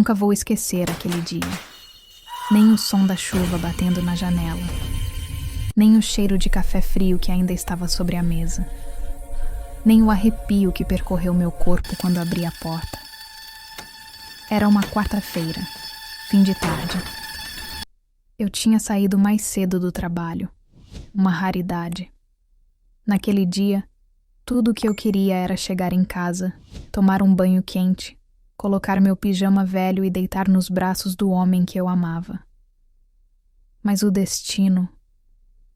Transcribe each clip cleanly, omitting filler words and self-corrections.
Nunca vou esquecer aquele dia. Nem o som da chuva batendo na janela, nem o cheiro de café frio que ainda estava sobre a mesa, nem o arrepio que percorreu meu corpo quando abri a porta. Era uma quarta-feira, fim de tarde. Eu tinha saído mais cedo do trabalho, uma raridade. Naquele dia, tudo o que eu queria era chegar em casa, tomar um banho quente, colocar meu pijama velho e deitar nos braços do homem que eu amava. Mas o destino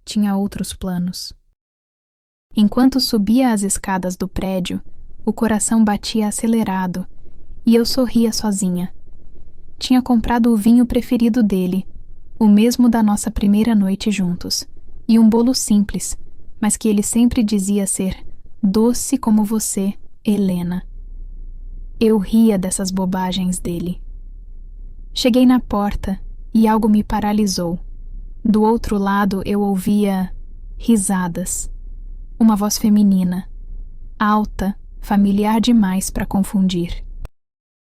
tinha outros planos. Enquanto subia as escadas do prédio, o coração batia acelerado e eu sorria sozinha. Tinha comprado o vinho preferido dele, o mesmo da nossa primeira noite juntos, e um bolo simples, mas que ele sempre dizia ser doce como você, Helena. Eu ria dessas bobagens dele. Cheguei na porta e algo me paralisou. Do outro lado eu ouvia risadas. Uma voz feminina, alta, familiar demais para confundir.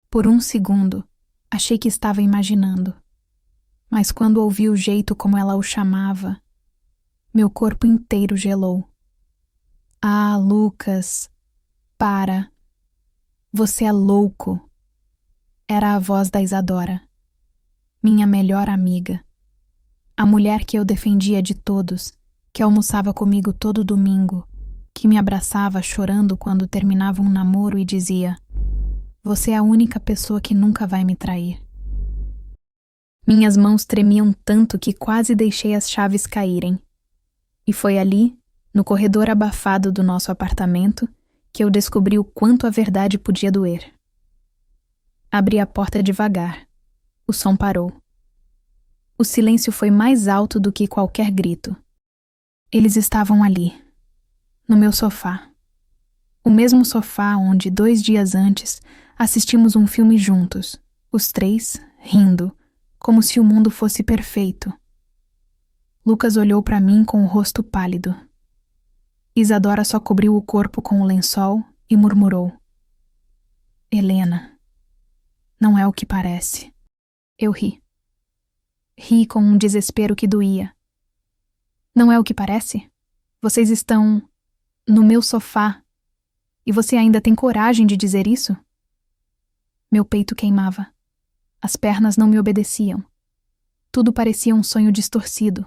Por um segundo, achei que estava imaginando. Mas quando ouvi o jeito como ela o chamava, meu corpo inteiro gelou. Ah, Lucas, para. Você é louco. Era a voz da Isadora, minha melhor amiga. A mulher que eu defendia de todos, que almoçava comigo todo domingo, que me abraçava chorando quando terminava um namoro e dizia: "Você é a única pessoa que nunca vai me trair." Minhas mãos tremiam tanto que quase deixei as chaves caírem. E foi ali, no corredor abafado do nosso apartamento, que eu descobri o quanto a verdade podia doer. Abri a porta devagar. O som parou. O silêncio foi mais alto do que qualquer grito. Eles estavam ali, no meu sofá. O mesmo sofá onde 2 dias antes assistimos um filme juntos, os 3 rindo, como se o mundo fosse perfeito. Lucas olhou para mim com o rosto pálido. Isadora só cobriu o corpo com o lençol e murmurou: "Helena, não é o que parece." Eu ri. Ri com um desespero que doía. "Não é o que parece? Vocês estão no meu sofá e você ainda tem coragem de dizer isso?" Meu peito queimava. As pernas não me obedeciam. Tudo parecia um sonho distorcido.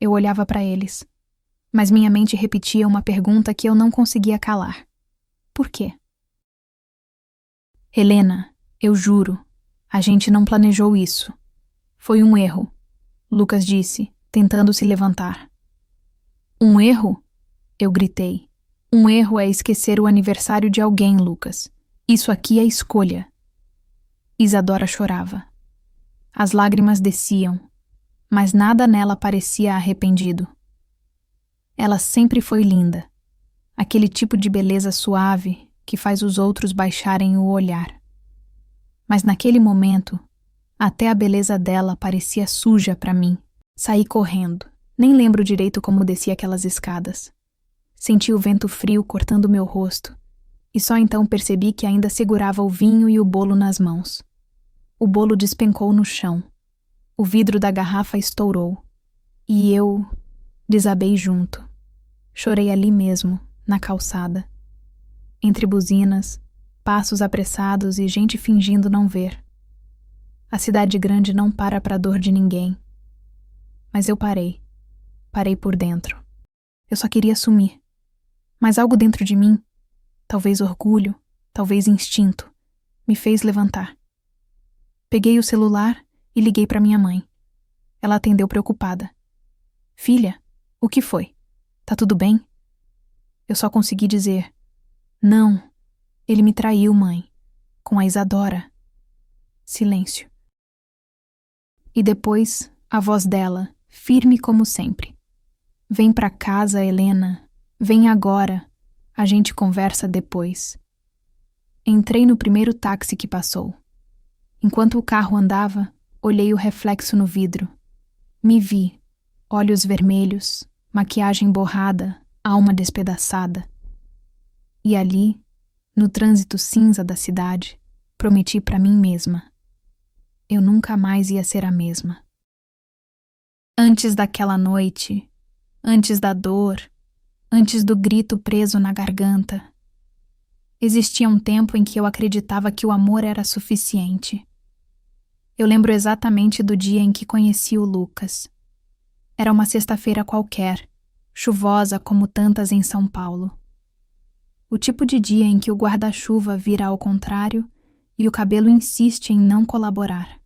Eu olhava para eles, mas minha mente repetia uma pergunta que eu não conseguia calar. Por quê? "Helena, eu juro, a gente não planejou isso. Foi um erro", Lucas disse, tentando se levantar. "Um erro?" Eu gritei. "Um erro é esquecer o aniversário de alguém, Lucas. Isso aqui é escolha." Isadora chorava. As lágrimas desciam, mas nada nela parecia arrependido. Ela sempre foi linda, aquele tipo de beleza suave que faz os outros baixarem o olhar. Mas naquele momento, até a beleza dela parecia suja para mim. Saí correndo, nem lembro direito como desci aquelas escadas. Senti o vento frio cortando meu rosto, e só então percebi que ainda segurava o vinho e o bolo nas mãos. O bolo despencou no chão. O vidro da garrafa estourou. E eu desabei junto. Chorei ali mesmo, na calçada. Entre buzinas, passos apressados e gente fingindo não ver. A cidade grande não para pra dor de ninguém. Mas eu parei. Parei por dentro. Eu só queria sumir. Mas algo dentro de mim, talvez orgulho, talvez instinto, me fez levantar. Peguei o celular e liguei para minha mãe. Ela atendeu preocupada. "Filha, o que foi? Tá tudo bem?" Eu só consegui dizer: "Não, ele me traiu, mãe, com a Isadora." Silêncio. E depois, a voz dela, firme como sempre: "Vem pra casa, Helena. Vem agora. A gente conversa depois." Entrei no primeiro táxi que passou. Enquanto o carro andava, olhei o reflexo no vidro. Me vi, olhos vermelhos, maquiagem borrada, alma despedaçada. E ali, no trânsito cinza da cidade, prometi para mim mesma: eu nunca mais ia ser a mesma. Antes daquela noite, antes da dor, antes do grito preso na garganta, existia um tempo em que eu acreditava que o amor era suficiente. Eu lembro exatamente do dia em que conheci o Lucas. Era uma sexta-feira qualquer, chuvosa como tantas em São Paulo. O tipo de dia em que o guarda-chuva vira ao contrário e o cabelo insiste em não colaborar.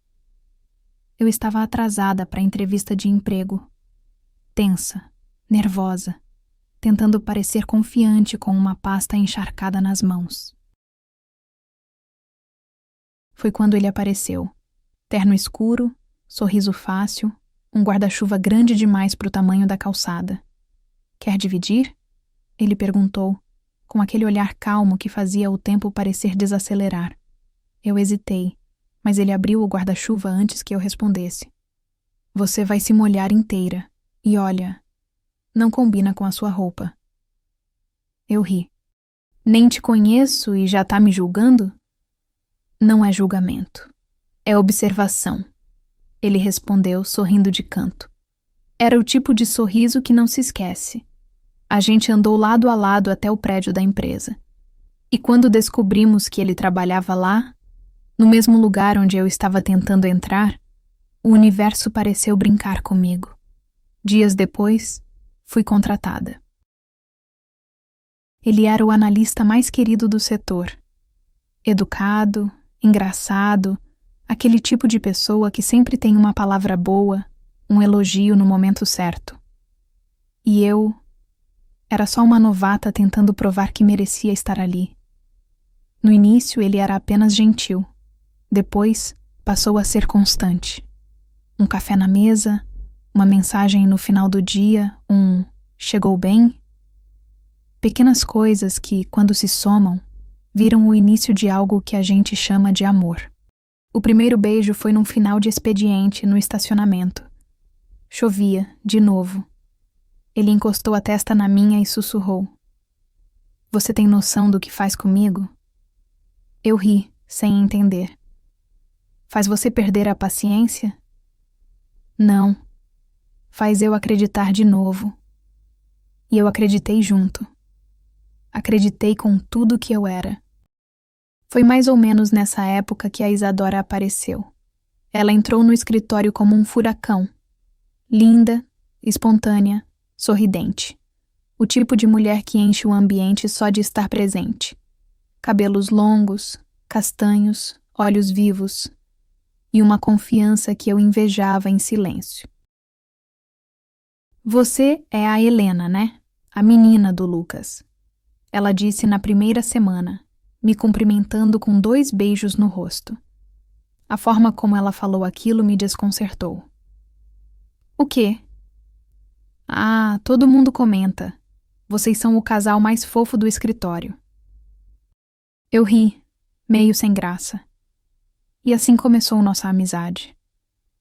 Eu estava atrasada para a entrevista de emprego, tensa, nervosa, tentando parecer confiante com uma pasta encharcada nas mãos. Foi quando ele apareceu, terno escuro, sorriso fácil, um guarda-chuva grande demais para o tamanho da calçada. Quer dividir? Ele perguntou, com aquele olhar calmo que fazia o tempo parecer desacelerar. Eu hesitei, mas ele abriu o guarda-chuva antes que eu respondesse. Você vai se molhar inteira, e olha, não combina com a sua roupa. Eu ri. Nem te conheço e já tá me julgando? Não é julgamento. É observação. Ele respondeu, sorrindo de canto. Era o tipo de sorriso que não se esquece. A gente andou lado a lado até o prédio da empresa. E quando descobrimos que ele trabalhava lá, no mesmo lugar onde eu estava tentando entrar, o universo pareceu brincar comigo. Dias depois, fui contratada. Ele era o analista mais querido do setor. Educado, engraçado, aquele tipo de pessoa que sempre tem uma palavra boa, um elogio no momento certo. E eu era só uma novata tentando provar que merecia estar ali. No início ele era apenas gentil. Depois passou a ser constante. Um café na mesa, uma mensagem no final do dia, chegou bem? Pequenas coisas que, quando se somam, viram o início de algo que a gente chama de amor. O primeiro beijo foi num final de expediente no estacionamento. Chovia, de novo. Ele encostou a testa na minha e sussurrou. Você tem noção do que faz comigo? Eu ri, sem entender. Faz você perder a paciência? Não. Faz eu acreditar de novo. E eu acreditei junto. Acreditei com tudo que eu era. Foi mais ou menos nessa época que a Isadora apareceu. Ela entrou no escritório como um furacão. Linda, espontânea, sorridente. O tipo de mulher que enche o ambiente só de estar presente. Cabelos longos, castanhos, olhos vivos. E uma confiança que eu invejava em silêncio. Você é a Helena, né? A menina do Lucas. Ela disse na primeira semana, me cumprimentando com 2 beijos no rosto. A forma como ela falou aquilo me desconcertou. O quê? Ah, todo mundo comenta. Vocês são o casal mais fofo do escritório. Eu ri, meio sem graça. E assim começou nossa amizade.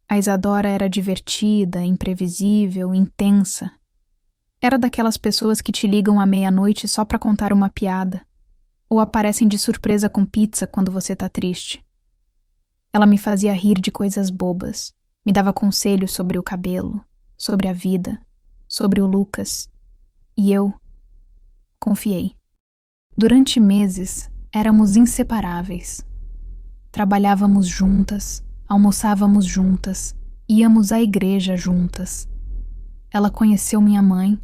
A Isadora era divertida, imprevisível, intensa. Era daquelas pessoas que te ligam à meia-noite só pra contar uma piada, ou aparecem de surpresa com pizza quando você tá triste. Ela me fazia rir de coisas bobas, me dava conselhos sobre o cabelo, sobre a vida, sobre o Lucas. E eu confiei. Durante meses, éramos inseparáveis. Trabalhávamos juntas, almoçávamos juntas, íamos à igreja juntas. Ela conheceu minha mãe,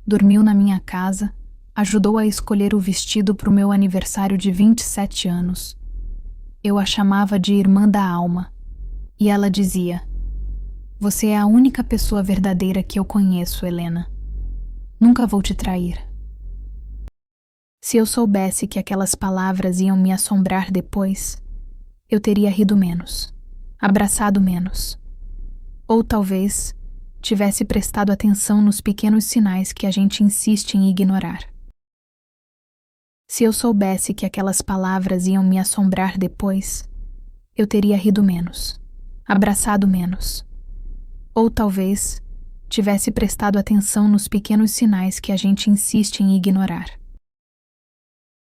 dormiu na minha casa, ajudou a escolher o vestido para o meu aniversário de 27 anos. Eu a chamava de irmã da alma, e ela dizia: Você é a única pessoa verdadeira que eu conheço, Helena. Nunca vou te trair. Se eu soubesse que aquelas palavras iam me assombrar depois, eu teria rido menos, abraçado menos. Ou talvez tivesse prestado atenção nos pequenos sinais que a gente insiste em ignorar. Se eu soubesse que aquelas palavras iam me assombrar depois, eu teria rido menos, abraçado menos. Ou talvez tivesse prestado atenção nos pequenos sinais que a gente insiste em ignorar.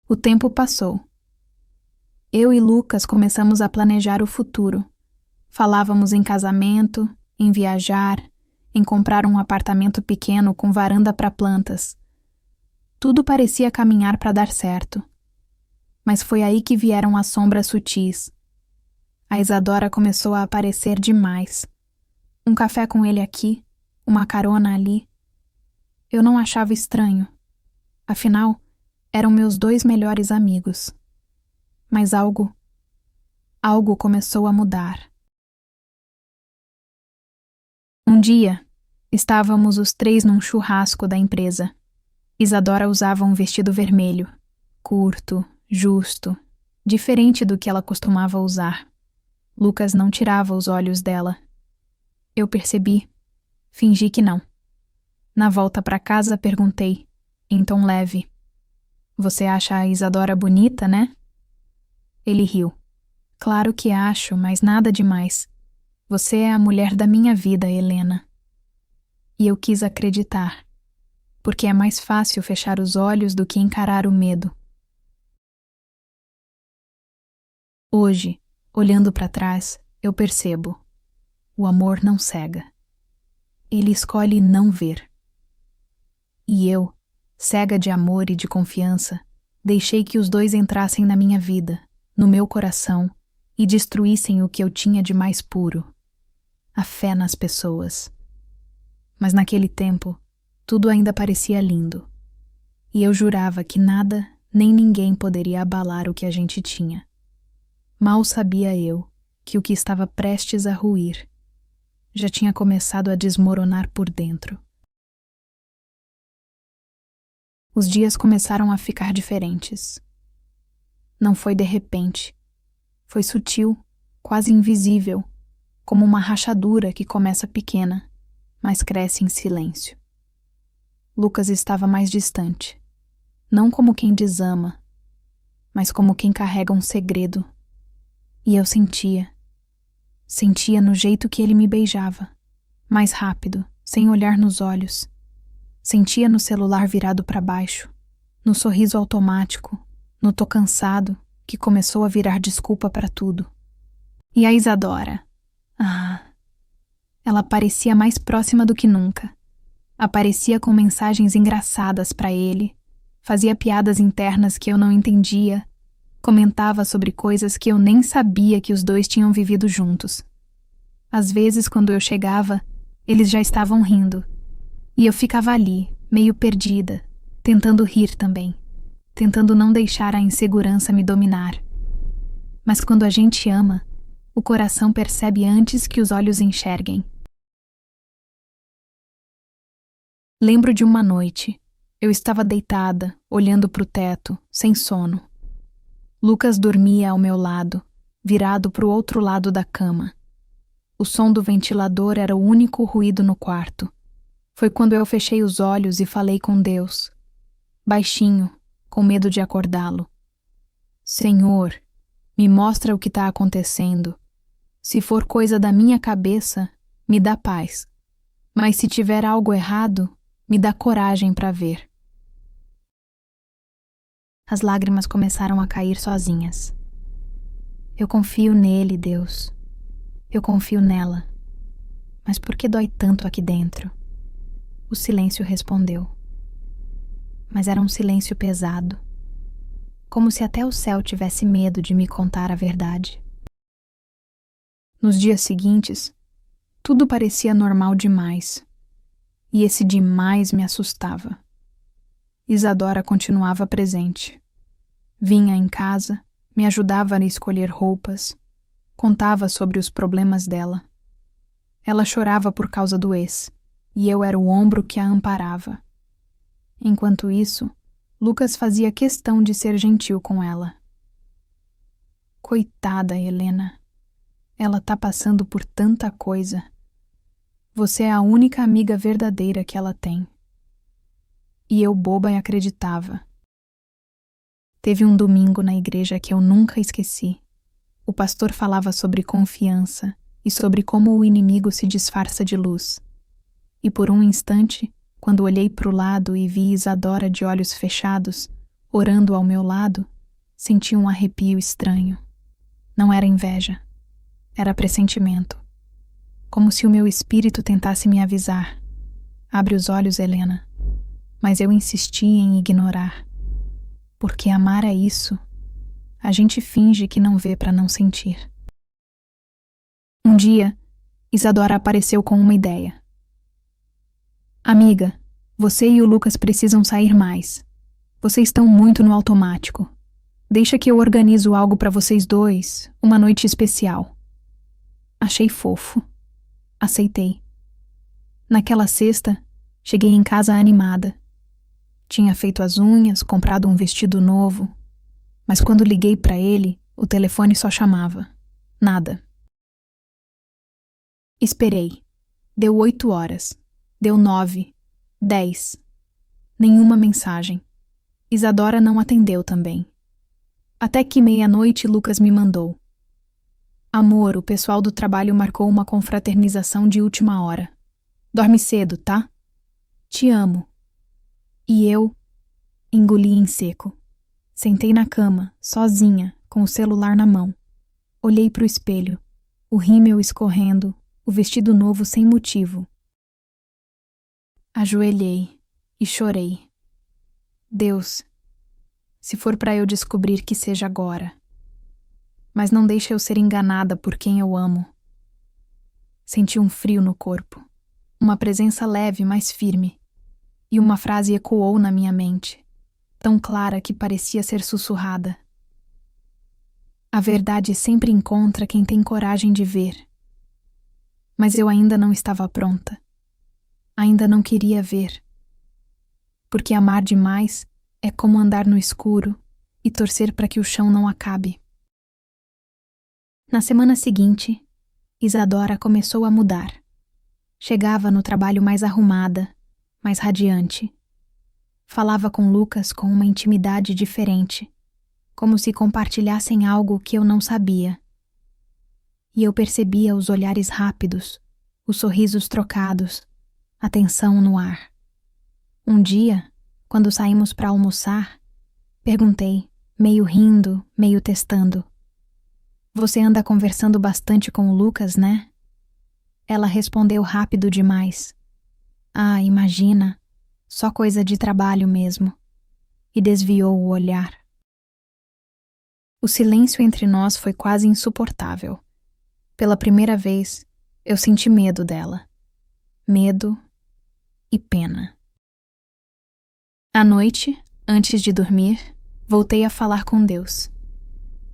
O tempo passou. Eu e Lucas começamos a planejar o futuro. Falávamos em casamento, em viajar, em comprar um apartamento pequeno com varanda para plantas. Tudo parecia caminhar para dar certo. Mas foi aí que vieram as sombras sutis. A Isadora começou a aparecer demais. Um café com ele aqui, uma carona ali. Eu não achava estranho. Afinal, eram meus 2 melhores amigos. Mas algo começou a mudar. Um dia, estávamos os 3 num churrasco da empresa. Isadora usava um vestido vermelho, curto, justo, diferente do que ela costumava usar. Lucas não tirava os olhos dela. Eu percebi. Fingi que não. Na volta para casa, perguntei, em tom leve: "Você acha a Isadora bonita, né?" Ele riu. "Claro que acho, mas nada demais. Você é a mulher da minha vida, Helena." E eu quis acreditar, porque é mais fácil fechar os olhos do que encarar o medo. Hoje, olhando para trás, eu percebo: o amor não cega. Ele escolhe não ver. E eu, cega de amor e de confiança, deixei que os 2 entrassem na minha vida, no meu coração, e destruíssem o que eu tinha de mais puro: a fé nas pessoas. Mas naquele tempo, tudo ainda parecia lindo. E eu jurava que nada nem ninguém poderia abalar o que a gente tinha. Mal sabia eu que o que estava prestes a ruir já tinha começado a desmoronar por dentro. Os dias começaram a ficar diferentes. Não foi de repente. Foi sutil, quase invisível, como uma rachadura que começa pequena, mas cresce em silêncio. Lucas estava mais distante, não como quem desama, mas como quem carrega um segredo. E eu sentia no jeito que ele me beijava, mais rápido, sem olhar nos olhos. Sentia no celular virado para baixo, no sorriso automático, no "tô cansado", que começou a virar desculpa para tudo. E a Isadora? Ela parecia mais próxima do que nunca. Aparecia com mensagens engraçadas para ele, fazia piadas internas que eu não entendia, comentava sobre coisas que eu nem sabia que os 2 tinham vivido juntos. Às vezes, quando eu chegava, eles já estavam rindo. E eu ficava ali, meio perdida, tentando rir também, tentando não deixar a insegurança me dominar. Mas quando a gente ama, o coração percebe antes que os olhos enxerguem. Lembro de uma noite. Eu estava deitada, olhando para o teto, sem sono. Lucas dormia ao meu lado, virado para o outro lado da cama. O som do ventilador era o único ruído no quarto. Foi quando eu fechei os olhos e falei com Deus, baixinho, com medo de acordá-lo. Senhor, me mostra o que está acontecendo. Se for coisa da minha cabeça, me dá paz. Mas se tiver algo errado, me dá coragem para ver. As lágrimas começaram a cair sozinhas. Eu confio nele, Deus. Eu confio nela. Mas por que dói tanto aqui dentro? O silêncio respondeu. Mas era um silêncio pesado. Como se até o céu tivesse medo de me contar a verdade. Nos dias seguintes, tudo parecia normal demais. E esse demais me assustava. Isadora continuava presente. Vinha em casa, me ajudava a escolher roupas, contava sobre os problemas dela. Ela chorava por causa do ex, e eu era o ombro que a amparava. Enquanto isso, Lucas fazia questão de ser gentil com ela. Coitada, Helena. Ela tá passando por tanta coisa. Você é a única amiga verdadeira que ela tem. E eu, boba, acreditava. Teve um domingo na igreja que eu nunca esqueci. O pastor falava sobre confiança e sobre como o inimigo se disfarça de luz. E por um instante, quando olhei para o lado e vi Isadora de olhos fechados, orando ao meu lado, senti um arrepio estranho. Não era inveja. Era pressentimento. Como se o meu espírito tentasse me avisar. Abre os olhos, Helena. Mas eu insisti em ignorar. Porque amar é isso. A gente finge que não vê para não sentir. Um dia, Isadora apareceu com uma ideia. Amiga, você e o Lucas precisam sair mais. Vocês estão muito no automático. Deixa que eu organizo algo para vocês dois, uma noite especial. Achei fofo. Aceitei. Naquela sexta, cheguei em casa animada. Tinha feito as unhas, comprado um vestido novo. Mas quando liguei para ele, o telefone só chamava. Nada. Esperei. Deu 8 horas. Deu 9. 10. Nenhuma mensagem. Isadora não atendeu também. Até que 00:30 Lucas me mandou. Amor, o pessoal do trabalho marcou uma confraternização de última hora. Dorme cedo, tá? Te amo. E eu engoli em seco. Sentei na cama, sozinha, com o celular na mão. Olhei pro espelho, o rímel escorrendo, o vestido novo sem motivo. Ajoelhei e chorei. Deus, se for para eu descobrir, que seja agora. Mas não deixe eu ser enganada por quem eu amo. Senti um frio no corpo, uma presença leve, mas firme, e uma frase ecoou na minha mente, tão clara que parecia ser sussurrada. A verdade sempre encontra quem tem coragem de ver. Mas eu ainda não estava pronta. Ainda não queria ver. Porque amar demais é como andar no escuro e torcer para que o chão não acabe. Na semana seguinte, Isadora começou a mudar. Chegava no trabalho mais arrumada, mais radiante. Falava com Lucas com uma intimidade diferente, como se compartilhassem algo que eu não sabia. E eu percebia os olhares rápidos, os sorrisos trocados, a tensão no ar. Um dia, quando saímos para almoçar, perguntei, meio rindo, meio testando. Você anda conversando bastante com o Lucas, né? Ela respondeu rápido demais. Ah, imagina, só coisa de trabalho mesmo. E desviou o olhar. O silêncio entre nós foi quase insuportável. Pela primeira vez, eu senti medo dela. Medo e pena. À noite, antes de dormir, voltei a falar com Deus.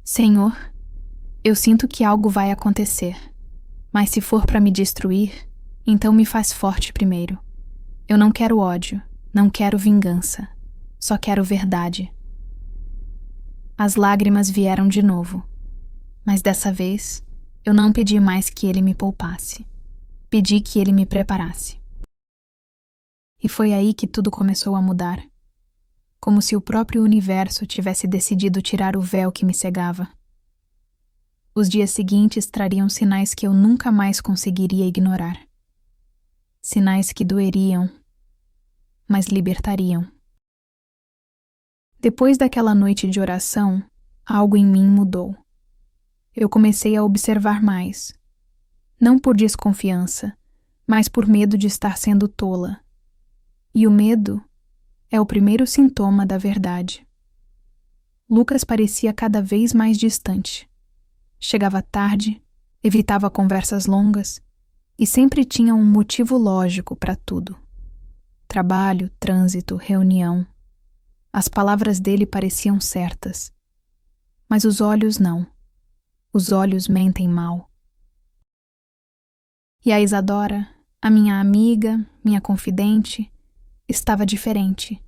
Senhor, eu sinto que algo vai acontecer, mas se for para me destruir, então me faz forte primeiro. Eu não quero ódio, não quero vingança, só quero verdade. As lágrimas vieram de novo, mas dessa vez eu não pedi mais que ele me poupasse. Pedi que ele me preparasse. E foi aí que tudo começou a mudar. Como se o próprio universo tivesse decidido tirar o véu que me cegava. Os dias seguintes trariam sinais que eu nunca mais conseguiria ignorar. Sinais que doeriam, mas libertariam. Depois daquela noite de oração, algo em mim mudou. Eu comecei a observar mais. Não por desconfiança, mas por medo de estar sendo tola. E o medo é o primeiro sintoma da verdade. Lucas parecia cada vez mais distante. Chegava tarde, evitava conversas longas e sempre tinha um motivo lógico para tudo. Trabalho, trânsito, reunião. As palavras dele pareciam certas, mas os olhos não. Os olhos mentem mal. E a Isadora, a minha amiga, minha confidente, estava diferente,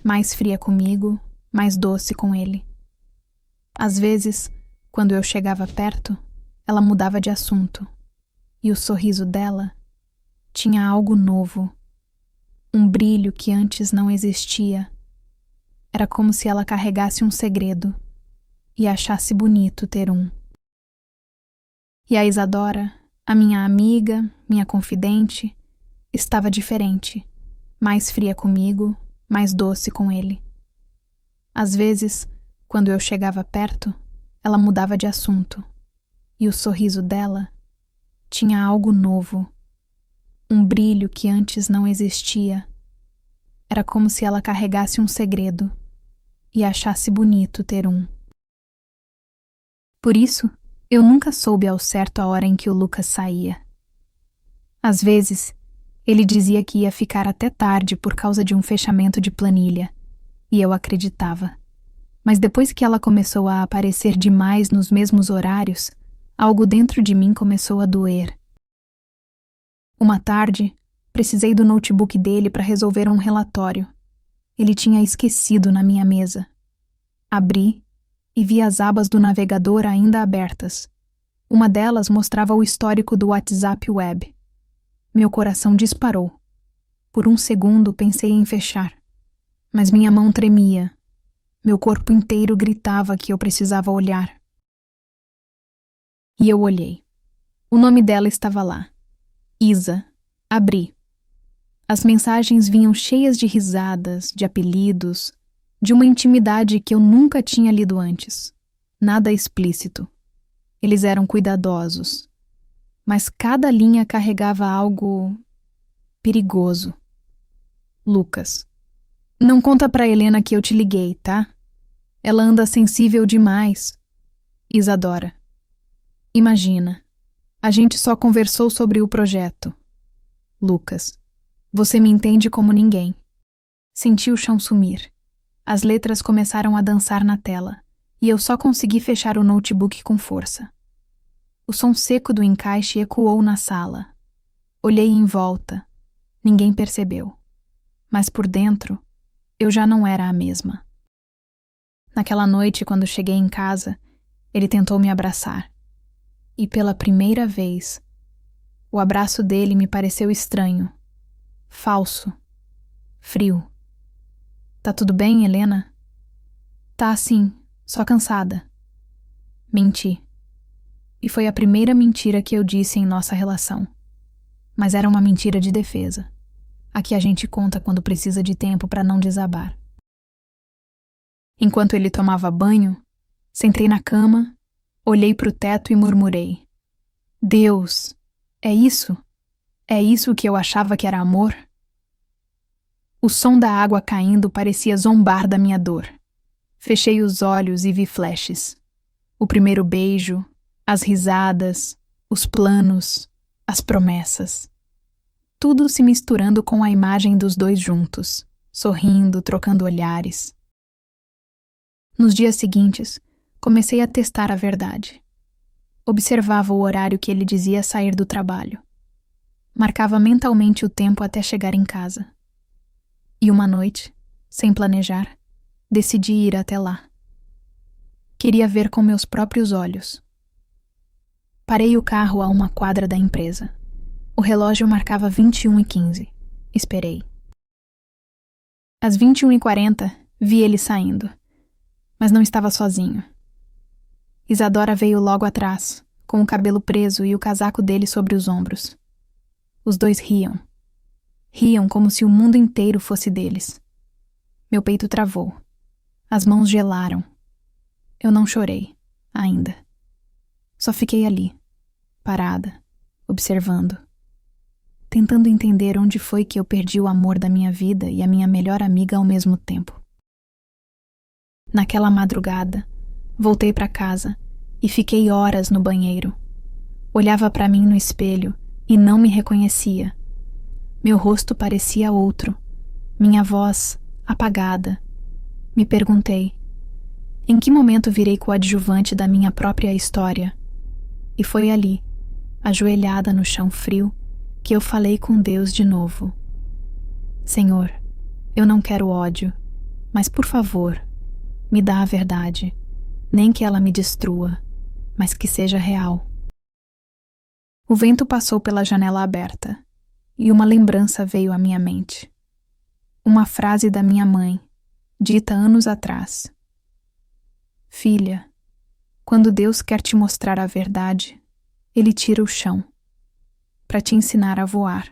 mais fria comigo, mais doce com ele. Às vezes, quando eu chegava perto, ela mudava de assunto, e o sorriso dela tinha algo novo, um brilho que antes não existia. Era como se ela carregasse um segredo e achasse bonito ter um. E a Isadora, a minha amiga, minha confidente, estava diferente, mais fria comigo, mais doce com ele. Às vezes, quando eu chegava perto, ela mudava de assunto, E o sorriso dela tinha algo novo, um brilho que antes não existia. Era como se ela carregasse um segredo e achasse bonito ter um. Por isso, eu nunca soube ao certo a hora em que o Lucas saía. Às vezes, ele dizia que ia ficar até tarde por causa de um fechamento de planilha, e eu acreditava. Mas depois que ela começou a aparecer demais nos mesmos horários, algo dentro de mim começou a doer. Uma tarde, precisei do notebook dele para resolver um relatório. Ele tinha esquecido na minha mesa. Abri e vi as abas do navegador ainda abertas. Uma delas mostrava o histórico do WhatsApp Web. Meu coração disparou. Por um segundo pensei em fechar, mas minha mão tremia. Meu corpo inteiro gritava que eu precisava olhar. E eu olhei. O nome dela estava lá. Isa. Abri. As mensagens vinham cheias de risadas, de apelidos, de uma intimidade que eu nunca tinha lido antes. Nada explícito. Eles eram cuidadosos. Mas cada linha carregava algo perigoso. Lucas. Não conta pra Helena que eu te liguei, tá? Ela anda sensível demais. Isadora. Imagina. A gente só conversou sobre o projeto. Lucas. Você me entende como ninguém. Senti o chão sumir. As letras começaram a dançar na tela, e eu só consegui fechar o notebook com força. O som seco do encaixe ecoou na sala. Olhei em volta. Ninguém percebeu. Mas por dentro, eu já não era a mesma. Naquela noite, quando cheguei em casa, ele tentou me abraçar. E pela primeira vez, o abraço dele me pareceu estranho, falso, frio. Tá tudo bem, Helena? Tá sim, só cansada. Menti. E foi a primeira mentira que eu disse em nossa relação. Mas era uma mentira de defesa. A que a gente conta quando precisa de tempo para não desabar. Enquanto ele tomava banho, sentei na cama, olhei pro teto e murmurei: Deus, é isso? É isso que eu achava que era amor? O som da água caindo parecia zombar da minha dor. Fechei os olhos e vi flashes. O primeiro beijo, as risadas, os planos, as promessas. Tudo se misturando com a imagem dos dois juntos, sorrindo, trocando olhares. Nos dias seguintes, comecei a testar a verdade. Observava o horário que ele dizia sair do trabalho. Marcava mentalmente o tempo até chegar em casa. E uma noite, sem planejar, decidi ir até lá. Queria ver com meus próprios olhos. Parei o carro a uma quadra da empresa. O relógio marcava 21h15. Esperei. Às 21h40, vi ele saindo. Mas não estava sozinho. Isadora veio logo atrás, com o cabelo preso e o casaco dele sobre os ombros. Os dois riam. Riam como se o mundo inteiro fosse deles. Meu peito travou. As mãos gelaram. Eu não chorei, ainda. Só fiquei ali, parada, observando. Tentando entender onde foi que eu perdi o amor da minha vida e a minha melhor amiga ao mesmo tempo. Naquela madrugada, voltei para casa e fiquei horas no banheiro. Olhava para mim no espelho e não me reconhecia. Meu rosto parecia outro, minha voz apagada. Me perguntei, em que momento virei coadjuvante da minha própria história? E foi ali, ajoelhada no chão frio, que eu falei com Deus de novo. Senhor, eu não quero ódio, mas por favor, me dá a verdade, nem que ela me destrua, mas que seja real. O vento passou pela janela aberta, e uma lembrança veio à minha mente. Uma frase da minha mãe, dita anos atrás. Filha, quando Deus quer te mostrar a verdade, Ele tira o chão, para te ensinar a voar.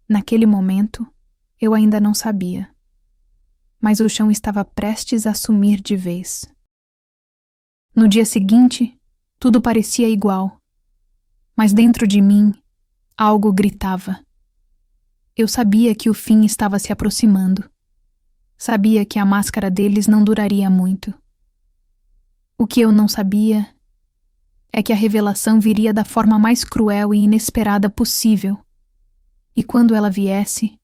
Naquele momento, eu ainda não sabia, mas o chão estava prestes a sumir de vez. No dia seguinte, Tudo parecia igual, mas dentro de mim, algo gritava. Eu sabia que o fim estava se aproximando. Sabia que a máscara deles não duraria muito. O que eu não sabia é que a revelação viria da forma mais cruel e inesperada possível. E quando ela viesse,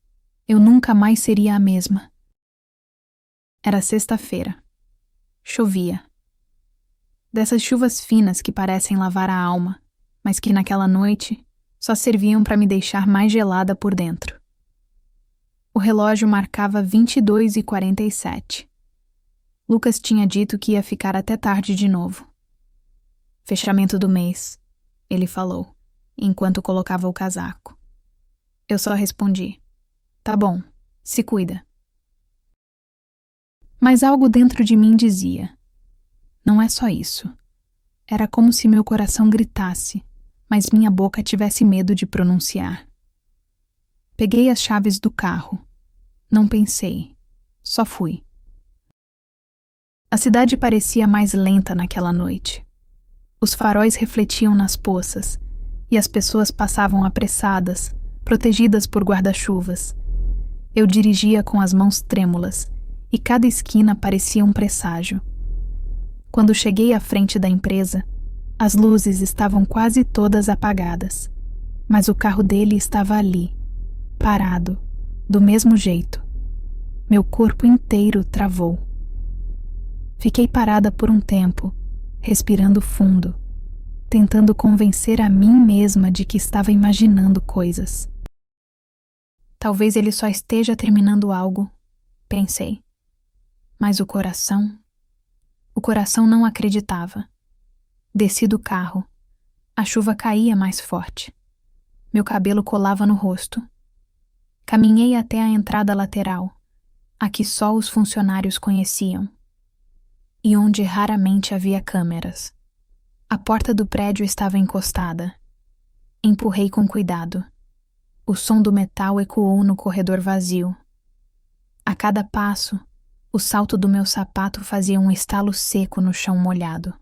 eu nunca mais seria a mesma. Era sexta-feira. Chovia. Dessas chuvas finas que parecem lavar a alma, mas que naquela noite só serviam para me deixar mais gelada por dentro. O relógio marcava 22h47. Lucas tinha dito que ia ficar até tarde de novo. Fechamento do mês, ele falou, enquanto colocava o casaco. Eu só respondi: tá bom, se cuida. Mas algo dentro de mim dizia: não é só isso. Era como se meu coração gritasse, mas minha boca tivesse medo de pronunciar. Peguei as chaves do carro. Não pensei, só fui. A cidade parecia mais lenta naquela noite. Os faróis refletiam nas poças, e as pessoas passavam apressadas, protegidas por guarda-chuvas. Eu dirigia com as mãos trêmulas, e cada esquina parecia um presságio. Quando cheguei à frente da empresa, as luzes estavam quase todas apagadas, mas o carro dele estava ali, parado, do mesmo jeito. Meu corpo inteiro travou. Fiquei parada por um tempo, respirando fundo, tentando convencer a mim mesma de que estava imaginando coisas. Talvez ele só esteja terminando algo, pensei. Mas o coração não acreditava. Desci do carro. A chuva caía mais forte. Meu cabelo colava no rosto. Caminhei até a entrada lateral, a que só os funcionários conheciam, e onde raramente havia câmeras. A porta do prédio estava encostada. Empurrei com cuidado. O som do metal ecoou no corredor vazio. A cada passo, o salto do meu sapato fazia um estalo seco no chão molhado.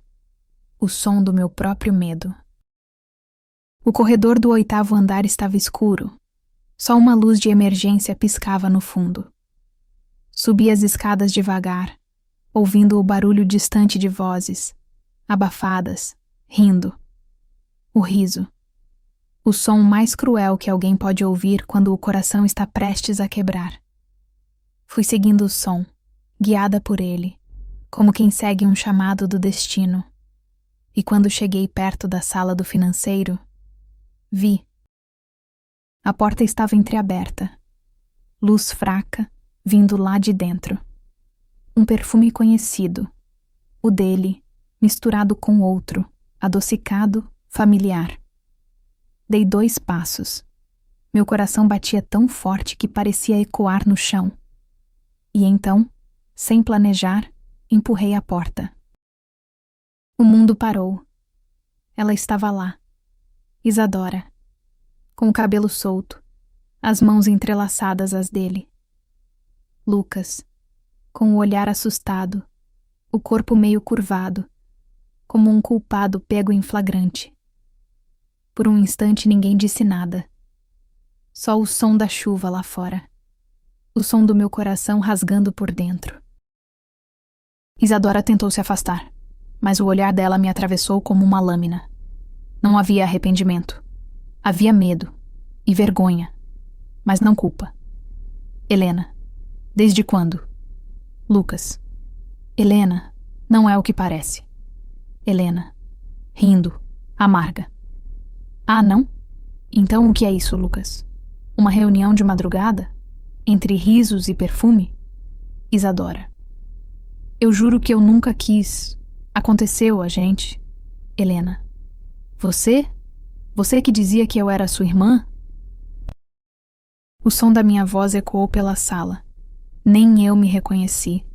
O som do meu próprio medo. O corredor do 8º andar estava escuro. Só uma luz de emergência piscava no fundo. Subi as escadas devagar, ouvindo o barulho distante de vozes, abafadas, rindo. O riso. O som mais cruel que alguém pode ouvir quando o coração está prestes a quebrar. Fui seguindo o som, guiada por ele, como quem segue um chamado do destino. E quando cheguei perto da sala do financeiro, vi. A porta estava entreaberta. Luz fraca, vindo lá de dentro. Um perfume conhecido. O dele, misturado com outro, adocicado, familiar. Dei 2 passos. Meu coração batia tão forte que parecia ecoar no chão. E então, sem planejar, empurrei a porta. O mundo parou. Ela estava lá. Isadora. Com o cabelo solto, as mãos entrelaçadas às dele. Lucas, com o olhar assustado, o corpo meio curvado, como um culpado pego em flagrante. Por um instante ninguém disse nada. Só o som da chuva lá fora. O som do meu coração rasgando por dentro. Isadora tentou se afastar, mas o olhar dela me atravessou como uma lâmina. Não havia arrependimento. Havia medo e vergonha, mas não culpa. Helena. Desde quando? Lucas. Helena, não é o que parece. Helena. Rindo, amarga. Ah, não? Então o que é isso, Lucas? Uma reunião de madrugada? Entre risos e perfume? Isadora. Eu juro que eu nunca quis. Aconteceu a gente. Helena. Você? Você que dizia que eu era sua irmã? O som da minha voz ecoou pela sala. Nem eu me reconheci.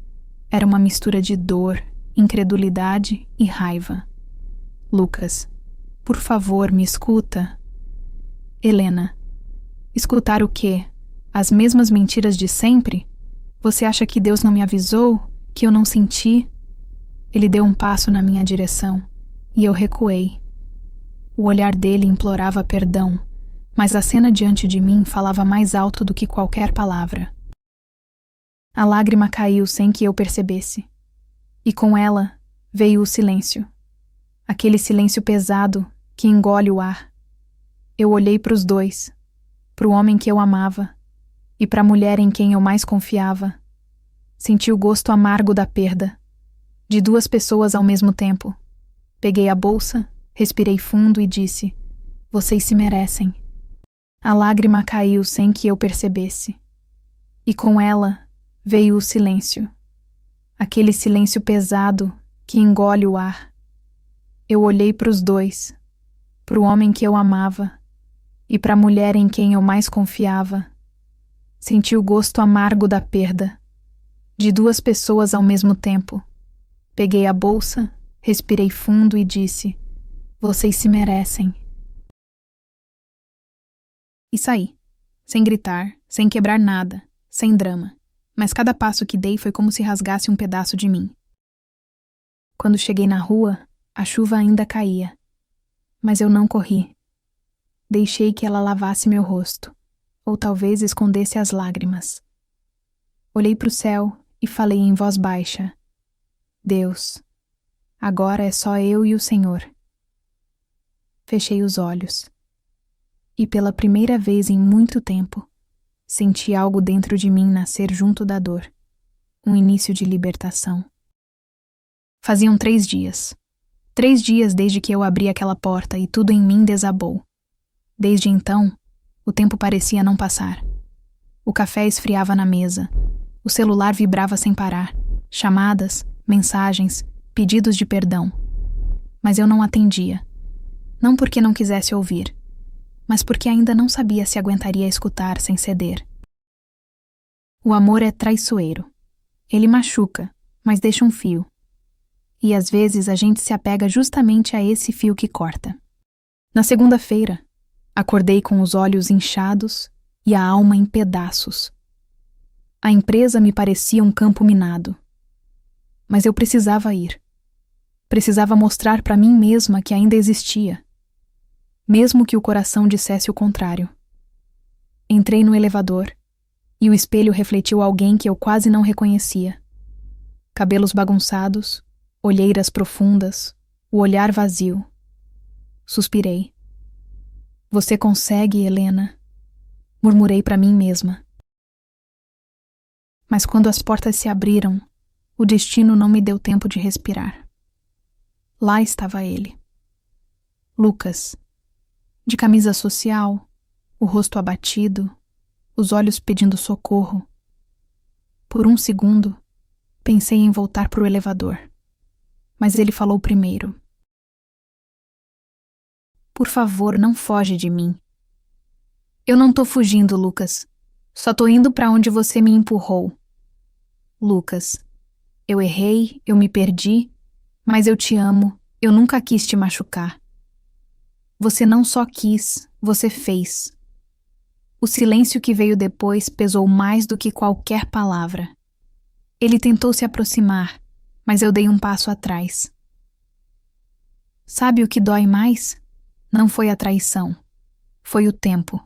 Era uma mistura de dor, incredulidade e raiva. Lucas, por favor, me escuta. Helena. Escutar o quê? As mesmas mentiras de sempre? Você acha que Deus não me avisou? Que eu não senti? Ele deu um passo na minha direção. e eu recuei. O olhar dele implorava perdão, mas a cena diante de mim falava mais alto do que qualquer palavra. A lágrima caiu sem que eu percebesse, e com ela veio o silêncio. Aquele silêncio pesado que engole o ar. Eu olhei para os dois, para o homem que eu amava e para a mulher em quem eu mais confiava. Senti o gosto amargo da perda, de duas pessoas ao mesmo tempo. Peguei a bolsa, respirei fundo e disse: "Vocês se merecem." A lágrima caiu sem que eu percebesse, e com ela veio o silêncio. Aquele silêncio pesado que engole o ar. Eu olhei para os dois, para o homem que eu amava e para a mulher em quem eu mais confiava. Senti o gosto amargo da perda, de duas pessoas ao mesmo tempo. Peguei a bolsa, respirei fundo e disse: "Vocês se merecem." E saí, sem gritar, sem quebrar nada, sem drama, mas cada passo que dei foi como se rasgasse um pedaço de mim. Quando cheguei na rua, a chuva ainda caía, mas eu não corri. Deixei que ela lavasse meu rosto, ou talvez escondesse as lágrimas. Olhei para o céu e falei em voz baixa: "Deus, agora é só eu e o Senhor." Fechei os olhos. E pela primeira vez em muito tempo, senti algo dentro de mim nascer junto da dor, um início de libertação. Faziam 3 dias. 3 dias desde que eu abri aquela porta e tudo em mim desabou. Desde então, o tempo parecia não passar. O café esfriava na mesa, o celular vibrava sem parar, chamadas, mensagens, pedidos de perdão. Mas eu não atendia. Não porque não quisesse ouvir, mas porque ainda não sabia se aguentaria escutar sem ceder. O amor é traiçoeiro. Ele machuca, mas deixa um fio. E às vezes a gente se apega justamente a esse fio que corta. Na segunda-feira, acordei com os olhos inchados e a alma em pedaços. A empresa me parecia um campo minado. Mas eu precisava ir. Precisava mostrar para mim mesma que ainda existia, mesmo que o coração dissesse o contrário. Entrei no elevador e o espelho refletiu alguém que eu quase não reconhecia. Cabelos bagunçados, olheiras profundas, o olhar vazio. Suspirei. "Você consegue, Helena", murmurei para mim mesma. Mas quando as portas se abriram, o destino não me deu tempo de respirar. Lá estava ele. Lucas, de camisa social, o rosto abatido, os olhos pedindo socorro. Por um segundo, pensei em voltar para o elevador, mas ele falou primeiro: "Por favor, não foge de mim." "Eu não tô fugindo, Lucas. Só tô indo para onde você me empurrou." "Lucas, eu errei, eu me perdi, mas eu te amo, eu nunca quis te machucar." "Você não só quis, você fez." O silêncio que veio depois pesou mais do que qualquer palavra. Ele tentou se aproximar, mas eu dei um passo atrás. Sabe o que dói mais? Não foi a traição. Foi o tempo.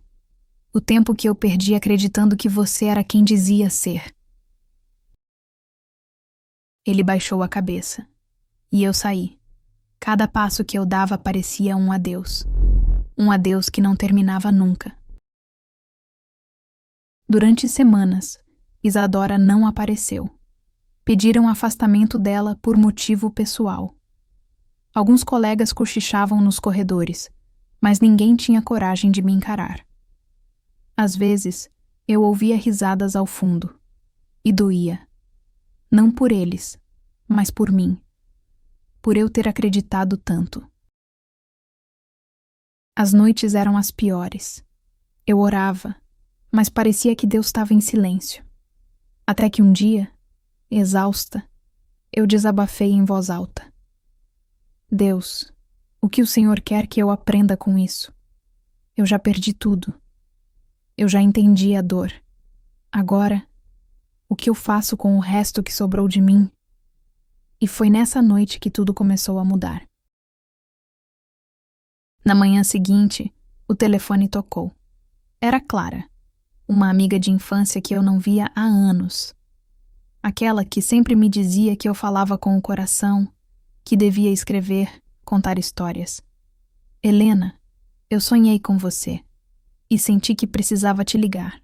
O tempo que eu perdi acreditando que você era quem dizia ser. Ele baixou a cabeça. E eu saí. Cada passo que eu dava parecia um adeus. Um adeus que não terminava nunca. Durante semanas, Isadora não apareceu. Pediram afastamento dela por motivo pessoal. Alguns colegas cochichavam nos corredores, mas ninguém tinha coragem de me encarar. Às vezes, eu ouvia risadas ao fundo. E doía. Não por eles, mas por mim. Por eu ter acreditado tanto. As noites eram as piores. Eu orava, mas parecia que Deus estava em silêncio. Até que um dia, exausta, eu desabafei em voz alta: "Deus, o que o Senhor quer que eu aprenda com isso? Eu já perdi tudo. Eu já entendi a dor. Agora, o que eu faço com o resto que sobrou de mim?" E foi nessa noite que tudo começou a mudar. Na manhã seguinte, o telefone tocou. Era Clara, uma amiga de infância que eu não via há anos. Aquela que sempre me dizia que eu falava com o coração, que devia escrever, contar histórias. Helena, eu sonhei com você e senti que precisava te ligar.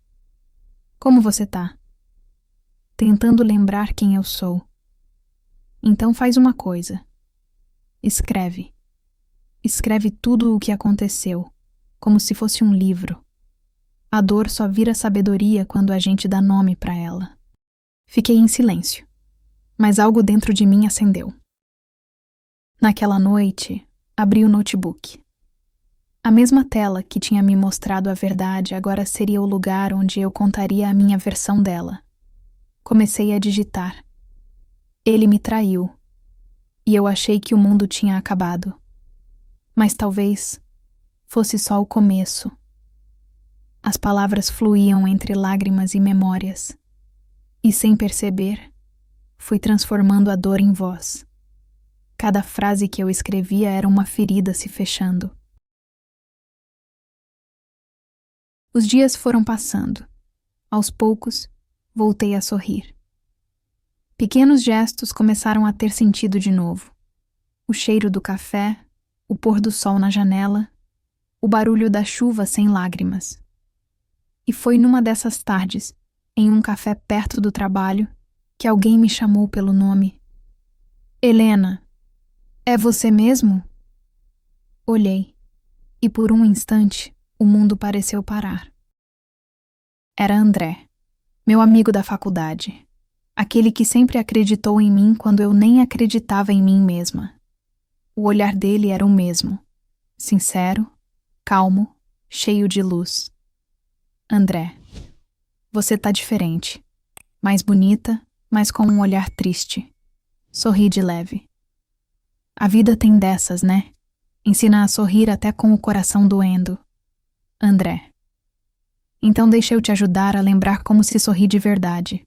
Como você tá? Tentando lembrar quem eu sou. Então faz uma coisa. Escreve. Escreve tudo o que aconteceu, como se fosse um livro. A dor só vira sabedoria quando a gente dá nome pra ela. Fiquei em silêncio, mas algo dentro de mim acendeu. Naquela noite, abri o notebook. A mesma tela que tinha me mostrado a verdade agora seria o lugar onde eu contaria a minha versão dela. Comecei a digitar. Ele me traiu, e eu achei que o mundo tinha acabado. Mas talvez fosse só o começo. As palavras fluíam entre lágrimas e memórias, e sem perceber, fui transformando a dor em voz. Cada frase que eu escrevia era uma ferida se fechando. Os dias foram passando. Aos poucos, voltei a sorrir. Pequenos gestos começaram a ter sentido de novo. O cheiro do café, o pôr do sol na janela, o barulho da chuva sem lágrimas. E foi numa dessas tardes, em um café perto do trabalho, que alguém me chamou pelo nome. Helena, é você mesmo? Olhei, e por um instante o mundo pareceu parar. Era André, meu amigo da faculdade, aquele que sempre acreditou em mim quando eu nem acreditava em mim mesma. O olhar dele era o mesmo, sincero, calmo, cheio de luz. André, você tá diferente, mais bonita, mas com um olhar triste. Sorri de leve. A vida tem dessas, né? Ensina a sorrir até com o coração doendo. André. Então deixa eu te ajudar a lembrar como se sorri de verdade.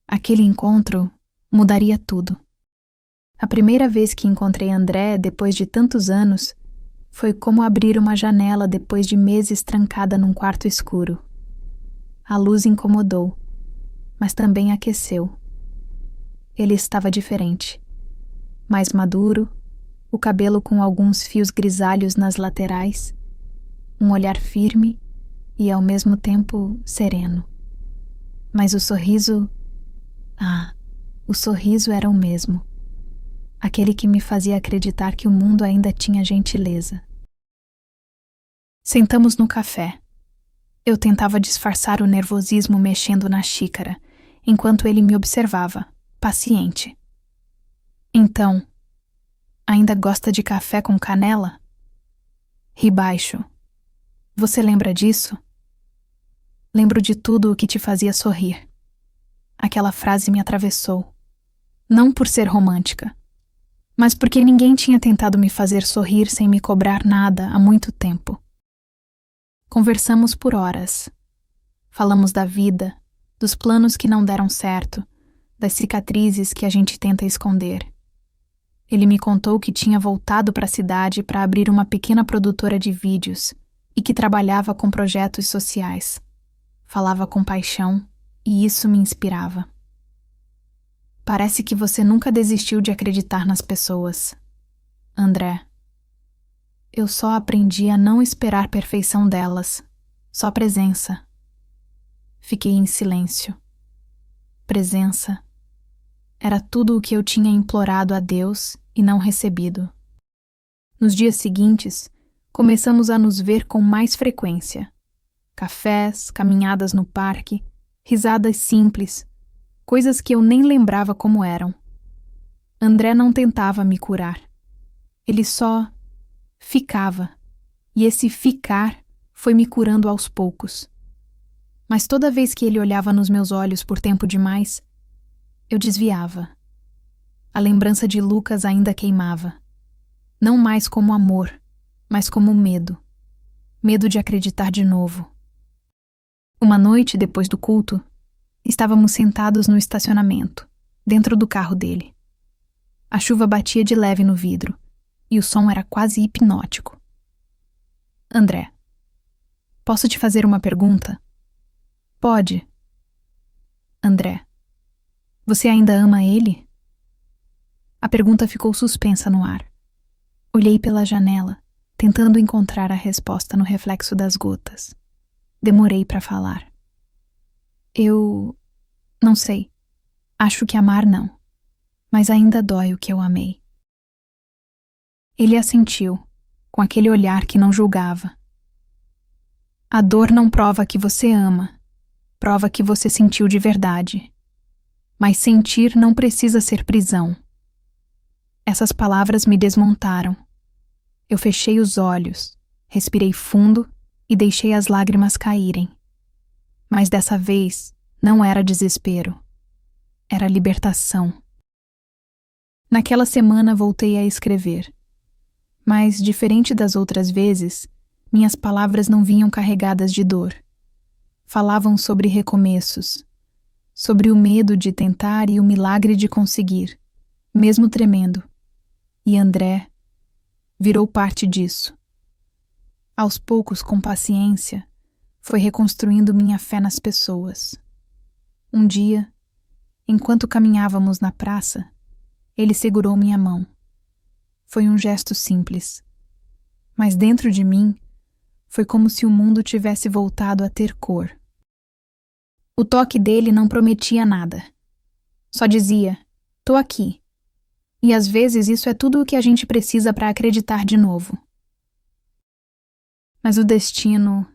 Aquele encontro mudaria tudo. A primeira vez que encontrei André depois de tantos anos foi como abrir uma janela depois de meses trancada num quarto escuro. A luz incomodou, mas também aqueceu. Ele estava diferente. Mais maduro, o cabelo com alguns fios grisalhos nas laterais, um olhar firme e ao mesmo tempo sereno. Mas o sorriso era o mesmo. Aquele que me fazia acreditar que o mundo ainda tinha gentileza. Sentamos no café. Eu tentava disfarçar o nervosismo mexendo na xícara, enquanto ele me observava, paciente. Então, ainda gosta de café com canela? Ri baixo. Você lembra disso? Lembro de tudo o que te fazia sorrir. Aquela frase me atravessou. Não por ser romântica, mas porque ninguém tinha tentado me fazer sorrir sem me cobrar nada há muito tempo. Conversamos por horas. Falamos da vida, dos planos que não deram certo, das cicatrizes que a gente tenta esconder. Ele me contou que tinha voltado para a cidade para abrir uma pequena produtora de vídeos e que trabalhava com projetos sociais. Falava com paixão e isso me inspirava. Parece que você nunca desistiu de acreditar nas pessoas. André, eu só aprendi a não esperar perfeição delas, só presença. Fiquei em silêncio. Presença era tudo o que eu tinha implorado a Deus e não recebido. Nos dias seguintes, começamos a nos ver com mais frequência. Cafés, caminhadas no parque, risadas simples, coisas que eu nem lembrava como eram. André não tentava me curar. Ele só ficava, e esse ficar foi me curando aos poucos. Mas toda vez que ele olhava nos meus olhos por tempo demais, eu desviava. A lembrança de Lucas ainda queimava. Não mais como amor, mas como medo. Medo de acreditar de novo. Uma noite, depois do culto, estávamos sentados no estacionamento, dentro do carro dele. A chuva batia de leve no vidro, e o som era quase hipnótico. André, posso te fazer uma pergunta? Pode. André, você ainda ama ele? A pergunta ficou suspensa no ar. Olhei pela janela, tentando encontrar a resposta no reflexo das gotas. Demorei para falar. Eu não sei. Acho que amar não. Mas ainda dói o que eu amei. Ele assentiu, com aquele olhar que não julgava. A dor não prova que você ama, prova que você sentiu de verdade. Mas sentir não precisa ser prisão. Essas palavras me desmontaram. Eu fechei os olhos, respirei fundo e deixei as lágrimas caírem. Mas dessa vez não era desespero. Era libertação. Naquela semana voltei a escrever. Mas, diferente das outras vezes, minhas palavras não vinham carregadas de dor. Falavam sobre recomeços, sobre o medo de tentar e o milagre de conseguir, mesmo tremendo. E André virou parte disso. Aos poucos, com paciência, foi reconstruindo minha fé nas pessoas. Um dia, enquanto caminhávamos na praça, ele segurou minha mão. Foi um gesto simples, mas dentro de mim foi como se o mundo tivesse voltado a ter cor. O toque dele não prometia nada. Só dizia, tô aqui. E às vezes isso é tudo o que a gente precisa para acreditar de novo. Mas o destino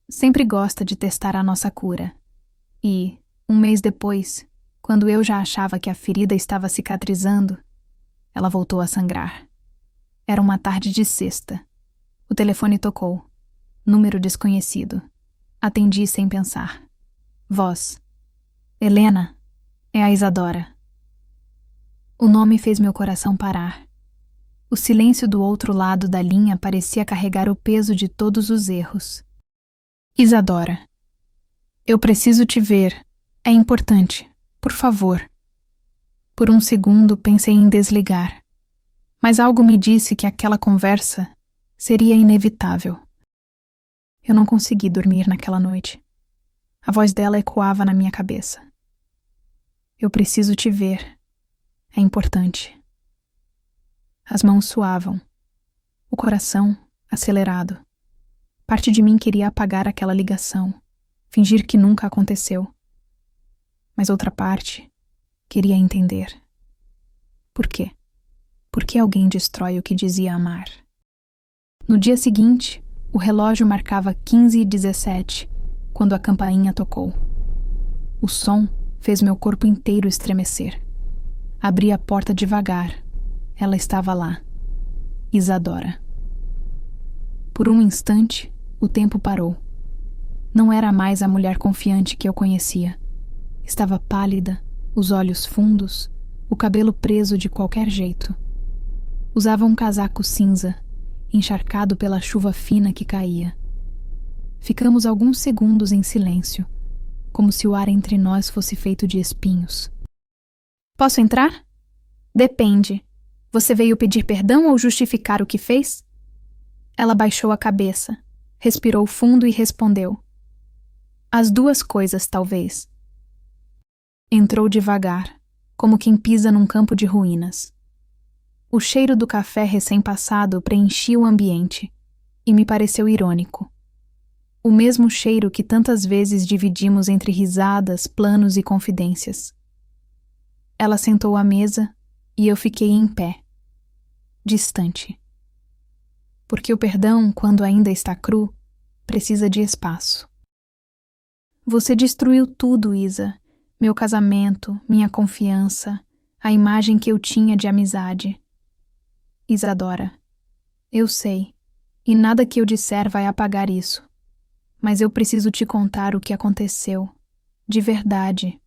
sempre gosta de testar a nossa cura. E, um mês depois, quando eu já achava que a ferida estava cicatrizando, ela voltou a sangrar. Era uma tarde de sexta. O telefone tocou. Número desconhecido. Atendi sem pensar. Voz. Helena, é a Isadora. O nome fez meu coração parar. O silêncio do outro lado da linha parecia carregar o peso de todos os erros. Isadora, eu preciso te ver. É importante. Por favor. Por um segundo pensei em desligar, mas algo me disse que aquela conversa seria inevitável. Eu não consegui dormir naquela noite. A voz dela ecoava na minha cabeça. Eu preciso te ver. É importante. As mãos suavam. O coração acelerado. Parte de mim queria apagar aquela ligação, fingir que nunca aconteceu. Mas outra parte queria entender. Por quê? Por que alguém destrói o que dizia amar? No dia seguinte, o relógio marcava 15h17, quando a campainha tocou. O som fez meu corpo inteiro estremecer. Abri a porta devagar. Ela estava lá. Isadora. Por um instante, o tempo parou. Não era mais a mulher confiante que eu conhecia. Estava pálida, os olhos fundos, o cabelo preso de qualquer jeito. Usava um casaco cinza, encharcado pela chuva fina que caía. Ficamos alguns segundos em silêncio, como se o ar entre nós fosse feito de espinhos. Posso entrar? Depende. Você veio pedir perdão ou justificar o que fez? Ela baixou a cabeça, respirou fundo e respondeu. As duas coisas, talvez. Entrou devagar, como quem pisa num campo de ruínas. O cheiro do café recém-passado preenchia o ambiente e me pareceu irônico. O mesmo cheiro que tantas vezes dividimos entre risadas, planos e confidências. Ela sentou à mesa e eu fiquei em pé, distante. Porque o perdão, quando ainda está cru, precisa de espaço. Você destruiu tudo, Isa. Meu casamento, minha confiança, a imagem que eu tinha de amizade. Isadora, eu sei, e nada que eu disser vai apagar isso. Mas eu preciso te contar o que aconteceu, de verdade.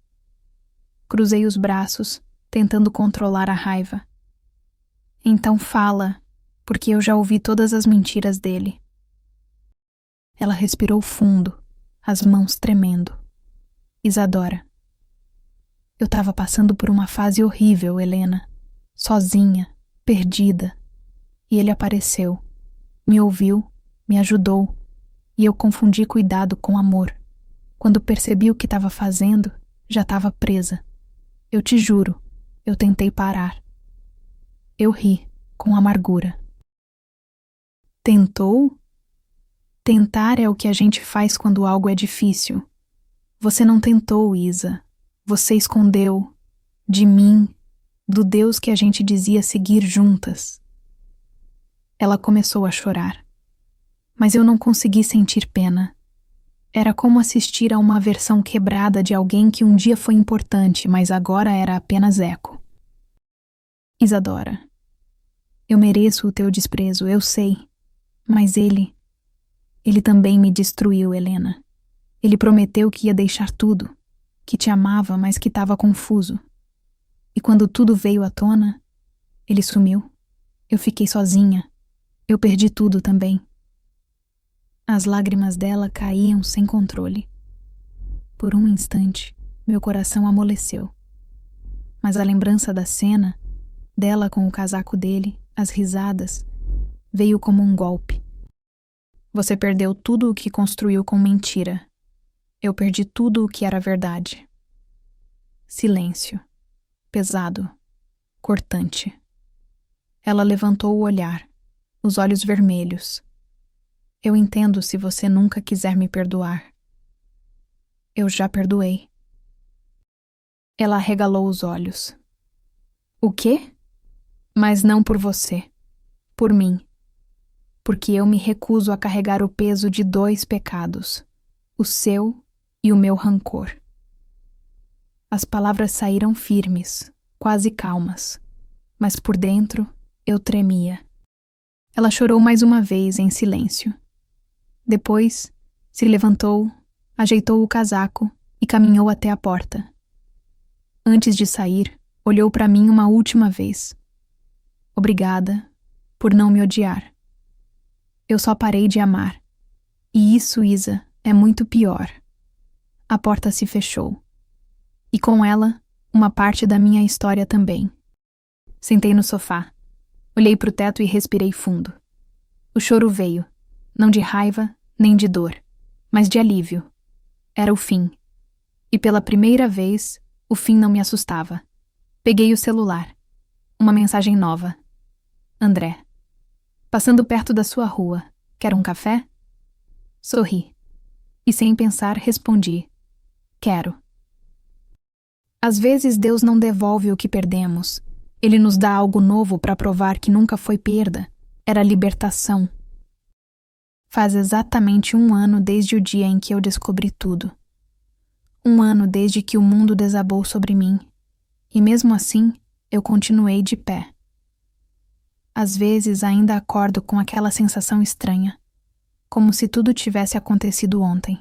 Cruzei os braços, tentando controlar a raiva. Então fala, porque eu já ouvi todas as mentiras dele. Ela respirou fundo, as mãos tremendo. Isadora, eu estava passando por uma fase horrível, Helena. Sozinha, perdida. E ele apareceu, me ouviu me ajudou, e eu confundi cuidado com amor. Quando percebi o que estava fazendo, já estava presa. Eu te juro, eu tentei parar. Eu ri, com amargura. Tentou? Tentar é o que a gente faz quando algo é difícil. Você não tentou, Isa. Você escondeu. De mim, do Deus que a gente dizia seguir juntas. Ela começou a chorar. Mas eu não consegui sentir pena. Era como assistir a uma versão quebrada de alguém que um dia foi importante, mas agora era apenas eco. Isadora, eu mereço o teu desprezo, eu sei. Mas ele também me destruiu, Helena. Ele prometeu que ia deixar tudo, que te amava, mas que estava confuso. E quando tudo veio à tona, ele sumiu. Eu fiquei sozinha. Eu perdi tudo também. As lágrimas dela caíam sem controle. Por um instante, meu coração amoleceu. Mas a lembrança da cena, dela com o casaco dele, as risadas, veio como um golpe. Você perdeu tudo o que construiu com mentira. Eu perdi tudo o que era verdade. Silêncio. Pesado. Cortante. Ela levantou o olhar, os olhos vermelhos. Eu entendo se você nunca quiser me perdoar. Eu já perdoei. Ela arregalou os olhos. O quê? Mas não por você. Por mim. Porque eu me recuso a carregar o peso de 2 pecados. O seu e o meu rancor. As palavras saíram firmes, quase calmas. Mas por dentro, eu tremia. Ela chorou mais uma vez em silêncio. Depois, se levantou, ajeitou o casaco e caminhou até a porta. Antes de sair, olhou para mim uma última vez. Obrigada por não me odiar. Eu só parei de amar. E isso, Isa, é muito pior. A porta se fechou. E com ela, uma parte da minha história também. Sentei no sofá. Olhei para o teto e respirei fundo. O choro veio, não de raiva, nem de dor, mas de alívio. Era o fim. E pela primeira vez, o fim não me assustava. Peguei o celular. Uma mensagem nova. André. Passando perto da sua rua. Quer um café? Sorri. E sem pensar, respondi. Quero. Às vezes Deus não devolve o que perdemos. Ele nos dá algo novo para provar que nunca foi perda. Era libertação. Faz exatamente 1 ano desde o dia em que eu descobri tudo. 1 ano desde que o mundo desabou sobre mim. E mesmo assim, eu continuei de pé. Às vezes ainda acordo com aquela sensação estranha, como se tudo tivesse acontecido ontem.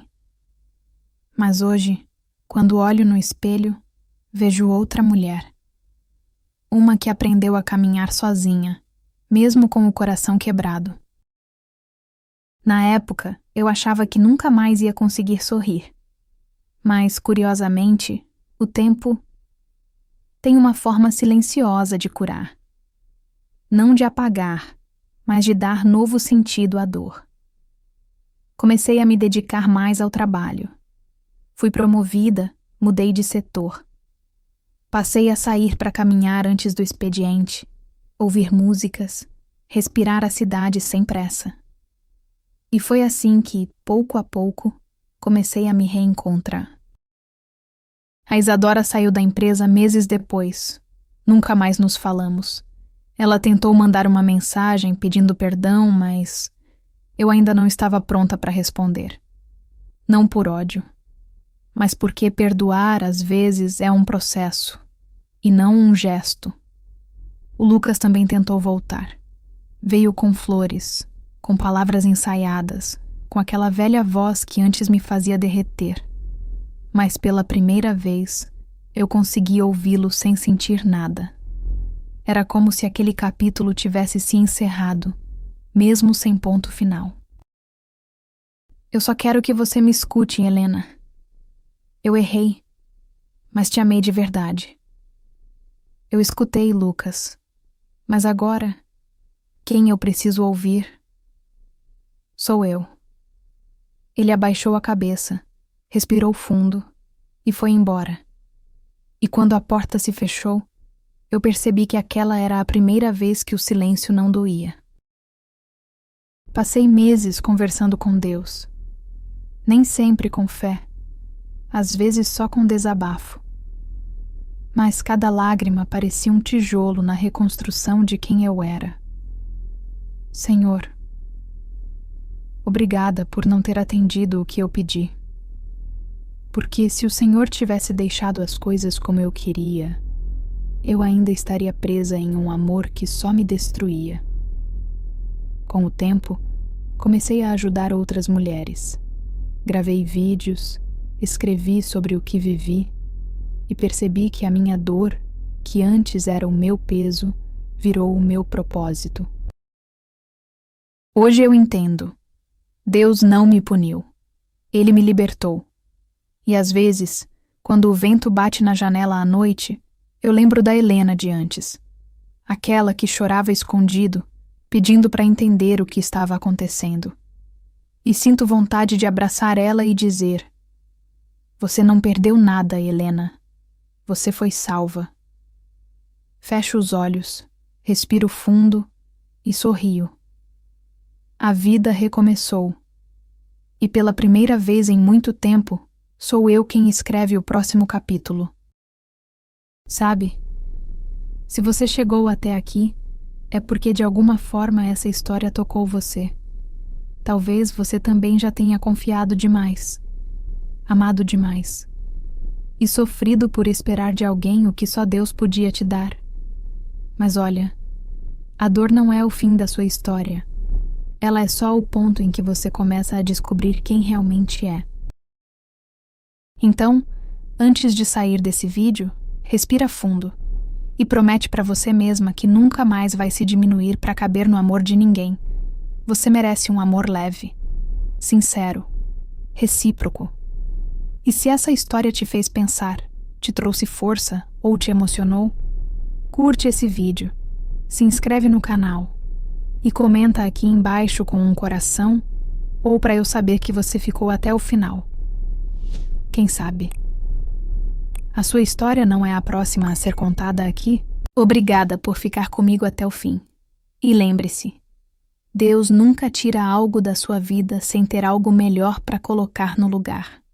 Mas hoje, quando olho no espelho, vejo outra mulher. Uma que aprendeu a caminhar sozinha, mesmo com o coração quebrado. Na época, eu achava que nunca mais ia conseguir sorrir. Mas, curiosamente, o tempo tem uma forma silenciosa de curar. Não de apagar, mas de dar novo sentido à dor. Comecei a me dedicar mais ao trabalho. Fui promovida, mudei de setor. Passei a sair para caminhar antes do expediente, ouvir músicas, respirar a cidade sem pressa. E foi assim que, pouco a pouco, comecei a me reencontrar. A Isadora saiu da empresa meses depois. Nunca mais nos falamos. Ela tentou mandar uma mensagem pedindo perdão, mas eu ainda não estava pronta para responder. Não por ódio, mas porque perdoar às vezes é um processo, e não um gesto. O Lucas também tentou voltar. Veio com flores, com palavras ensaiadas, com aquela velha voz que antes me fazia derreter. Mas pela primeira vez, eu consegui ouvi-lo sem sentir nada. Era como se aquele capítulo tivesse se encerrado, mesmo sem ponto final. Eu só quero que você me escute, Helena. Eu errei, mas te amei de verdade. Eu escutei, Lucas, mas agora, quem eu preciso ouvir? Sou eu. Ele abaixou a cabeça, respirou fundo e foi embora. E quando a porta se fechou, eu percebi que aquela era a primeira vez que o silêncio não doía. Passei meses conversando com Deus. Nem sempre com fé, às vezes só com desabafo. Mas cada lágrima parecia um tijolo na reconstrução de quem eu era. Senhor, obrigada por não ter atendido o que eu pedi. Porque se o Senhor tivesse deixado as coisas como eu queria, eu ainda estaria presa em um amor que só me destruía. Com o tempo, comecei a ajudar outras mulheres. Gravei vídeos, escrevi sobre o que vivi e percebi que a minha dor, que antes era o meu peso, virou o meu propósito. Hoje eu entendo. Deus não me puniu. Ele me libertou. E às vezes, quando o vento bate na janela à noite, eu lembro da Helena de antes. Aquela que chorava escondido, pedindo para entender o que estava acontecendo. E sinto vontade de abraçar ela e dizer: você não perdeu nada, Helena. Você foi salva. Fecho os olhos, respiro fundo e sorrio. A vida recomeçou. E pela primeira vez em muito tempo, sou eu quem escreve o próximo capítulo. Sabe? Se você chegou até aqui, é porque de alguma forma essa história tocou você. Talvez você também já tenha confiado demais, amado demais, e sofrido por esperar de alguém o que só Deus podia te dar. Mas olha, a dor não é o fim da sua história. Ela é só o ponto em que você começa a descobrir quem realmente é. Então, antes de sair desse vídeo, respira fundo e promete para você mesma que nunca mais vai se diminuir para caber no amor de ninguém. Você merece um amor leve, sincero, recíproco. E se essa história te fez pensar, te trouxe força ou te emocionou, curte esse vídeo, se inscreve no canal e comenta aqui embaixo com um coração ou para eu saber que você ficou até o final. Quem sabe? A sua história não é a próxima a ser contada aqui? Obrigada por ficar comigo até o fim. E lembre-se, Deus nunca tira algo da sua vida sem ter algo melhor para colocar no lugar.